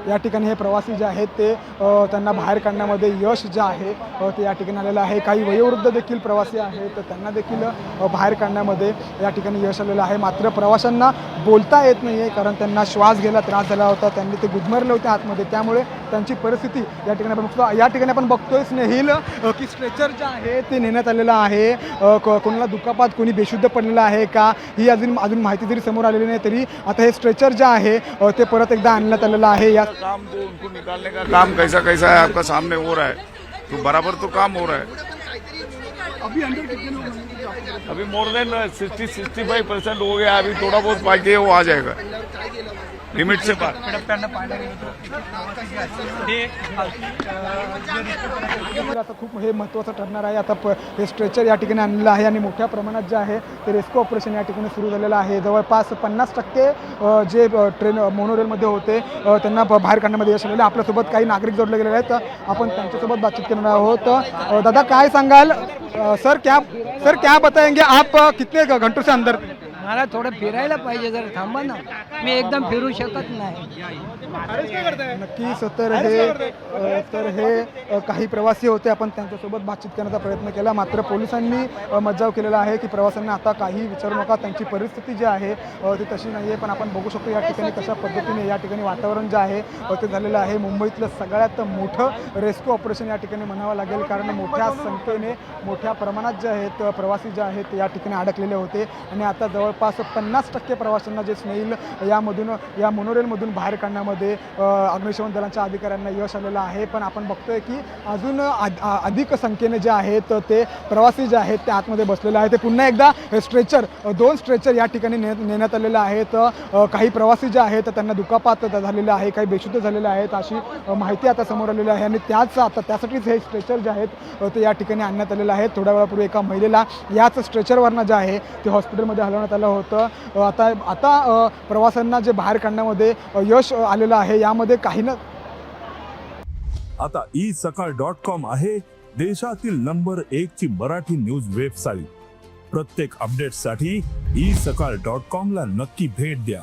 या ठिकाणी हे प्रवासी जे आहेत ते त्यांना बाहेर काढण्यामध्ये यश जे आहे ते या ठिकाणी आलेलं आहे। काही वयोवृद्ध देखील प्रवासी आहेत तर त्यांना देखील बाहेर काढण्यामध्ये या ठिकाणी यश आलेलं आहे। मात्र प्रवाशांना बोलता येत नाही आहे, कारण त्यांना श्वास घ्यायला त्रास झाला होता, त्यांनी ते गुदमरले होते आतमध्ये, त्यामुळे त्यांची परिस्थिती या ठिकाणी आपण बघतोय स्नेहिल की स्ट्रेचर जे आहे ते नेण्यात आलेलं आहे। कोणाला दुखापत, कोणी बेशुद्ध पडलेलं आहे का ही अजून माहिती जरी समोर आलेली नाही, तरी आता हे स्ट्रेचर जे आहे ते परत एकदा आणण्यात आलेलं आहे। या काम तो उनको निकालने का काम कैसा कैसा है आपका सामने हो रहा है, तो बराबर तो काम हो रहा है। अभी अंदर कितने लोग हैं? अभी मोर देन 60-65% हो गया, अभी थोड़ा बहुत बाकी है, वो आ जाएगा लिमिट से बाहर। आता खूप हे महत्त्वाचं ठरणार आहे। आता हे स्ट्रेचर या ठिकाणी आणलेलं आहे आणि मोठ्या प्रमाणात जे आहे ते रेस्क्यू ऑपरेशन या ठिकाणी सुरू झालेलं आहे। जवळपास 50% जे ट्रेन मोनोरेलमध्ये होते त्यांना बाहेर काढण्यामध्ये यश आलेलं आहे। आपल्यासोबत काही नागरिक जोडले गेलेले आहेत, आपण त्यांच्यासोबत बातचीत करणार आहोत। दादा काय सांगाल? सर क्या बताएंगे आप, कितने घंटों से अंदर? मला थोडं फिरायला पाहिजे, जरा थांबा ना, मी एकदम फिरू शकत नाही। नक्कीच तर हे काही प्रवासी होते, आपण त्यांच्यासोबत बातचीत करण्याचा प्रयत्न केला, मात्र पोलिसांनी मज्जाव केलेला आहे की प्रवाशांना आता काही विचारू नका, त्यांची परिस्थिती जी आहे ती तशी नाही आहे। पण आपण बघू शकतो या ठिकाणी कशा पद्धतीने या ठिकाणी वातावरण जे आहे ते झालेलं आहे। मुंबईतलं सगळ्यात मोठं रेस्क्यू ऑपरेशन या ठिकाणी म्हणावं लागेल, कारण मोठ्या संख्येने मोठ्या प्रमाणात जे आहेत प्रवासी जे आहेत या ठिकाणी अडकलेले होते आणि आता जवळपास 50% प्रवाशांना जे स्नेहिल या मोनोरेलमधून बाहेर काढण्यामध्ये अग्निशमन दलाच्या अधिकाऱ्यांना यश आलेलं आहे। पण आपण बघतोय की अजून अधिक संख्येने जे आहेत ते प्रवासी जे आहेत ते आतमध्ये बसलेले आहेत। ते पुन्हा एकदा स्ट्रेचर 2 स्ट्रेचर या ठिकाणी नेण्यात आलेलं आहेत। काही प्रवासी जे आहेत त्यांना दुखापत झालेलं आहे, काही बेशुद्ध झालेले आहेत, अशी माहिती आता समोर आलेली आहे आणि त्यासाठीच हे स्ट्रेचर जे आहेत ते या ठिकाणी आणण्यात आलेलं आहे। थोड्या वेळापूर्वी एका महिलेला याच स्ट्रेचरवरनं जे आहे ते हॉस्पिटलमध्ये हलवण्यात आलं होतं। आता प्रवाशांना जे बाहेर काढण्यामध्ये यश आलेलं आहे, यामध्ये काही ना आता isakal.com आहे देशातील नंबर 1 ची मराठी न्यूज वेबसाईट। प्रत्येक अपडेटसाठी isakal.com ला नक्की भेट द्या।